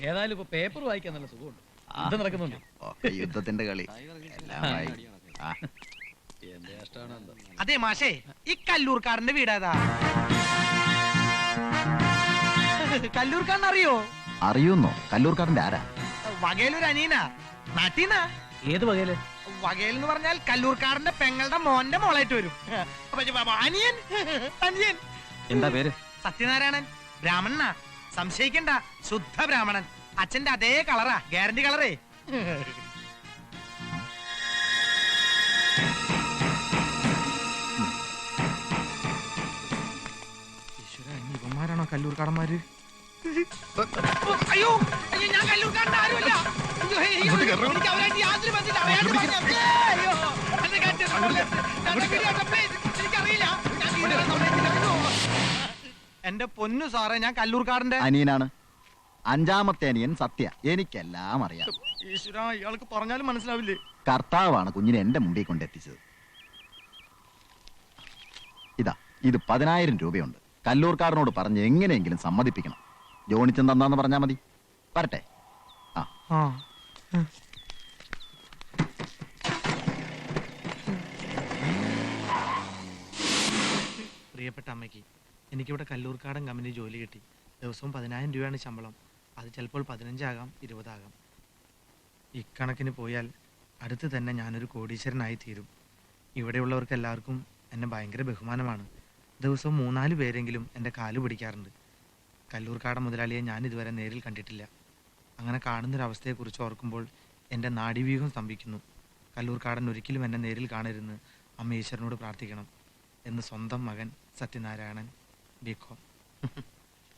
ഏതായാലും ഇപ്പൊ പേപ്പർ വായിക്കാൻ നല്ല സുഖമുണ്ട്. യുദ്ധം നടക്കുന്നുണ്ട്. യുദ്ധത്തിന്റെ കളി എല്ലാമായി. അതെ മാഷേ, ഈ കല്ലൂർക്കാരന്റെ വീടേതാ? കല്ലൂർക്കാരൻ അറിയോ? അറിയുന്നോ? കല്ലൂർക്കാരന്റെ ആരാ? വകയിലൊരു അനിയനാ. നാട്ടീന്നാ. ഏത് വകയില്? വകയിൽ എന്ന് പറഞ്ഞാൽ കല്ലൂർക്കാരന്റെ പെങ്ങളുടെ മോന്റെ മോളായിട്ട് വരും. അനിയൻ. അനിയൻ. എന്താ പേര്? സത്യനാരായണൻ. ബ്രാഹ്മണനാ, സംശയിക്കണ്ട. ശുദ്ധ ബ്രാഹ്മണൻ. അച്ഛന്റെ അതേ കളറാ, ഗ്യാരണ്ടി കളറേ. ഇവന്മാരാണോ കല്ലൂർക്കാരന്മാര്? അയ്യോ, ഞാൻ കല്ലൂർക്കാരന്റെ ആരുമല്ല. എന്റെ പൊന്നു സാറേ, ഞാൻ കല്ലൂർക്കാരന്റെ അനിയനാണ്. അഞ്ചാമത്തെ അനിയൻ സത്യ. എനിക്കെല്ലാം അറിയാം. ഈശ്വരാ, ഇയാൾക്ക് പറഞ്ഞാലും മനസ്സിലാവില്ലേ? കർത്താവാണ് കുഞ്ഞിനെ എന്റെ മുമ്പിൽ കൊണ്ടെത്തിച്ചത്. ഇത് 10,000 രൂപയുണ്ട്. കല്ലൂർക്കാരനോട് പറഞ്ഞ് എങ്ങനെയെങ്കിലും സമ്മതിപ്പിക്കണം. ജോണിച്ചൻ തന്നാന്ന് പറഞ്ഞാ മതി. വരട്ടെ. പ്രിയപ്പെട്ട അമ്മയ്ക്ക്, എനിക്കിവിടെ കല്ലൂർക്കാടൻ കമ്പനി ജോലി കിട്ടി. ദിവസവും 10,000 രൂപയാണ് ശമ്പളം. അത് ചിലപ്പോൾ 15 ആകാം, 20 ആകാം. ഇക്കണക്കിന് പോയാൽ അടുത്ത് തന്നെ ഞാനൊരു കോടീശ്വരനായി തീരും. ഇവിടെയുള്ളവർക്ക് എല്ലാവർക്കും എന്നെ ഭയങ്കര ബഹുമാനമാണ്. ദിവസവും 3-4 പേരെങ്കിലും എൻ്റെ കാല് പിടിക്കാറുണ്ട്. കല്ലൂർക്കാടൻ മുതലാളിയെ ഞാൻ ഇതുവരെ നേരിൽ കണ്ടിട്ടില്ല. അങ്ങനെ കാണുന്നൊരവസ്ഥയെക്കുറിച്ച് ഓർക്കുമ്പോൾ എൻ്റെ നാഡീവ്യൂഹം സ്തംഭിക്കുന്നു. കല്ലൂർക്കാടൻ ഒരിക്കലും എന്നെ നേരിൽ കാണരുതെന്ന് അമ്മ ഈശ്വരനോട് പ്രാർത്ഥിക്കണം എന്ന് സ്വന്തം മകൻ സത്യനാരായണൻ, ബികോം.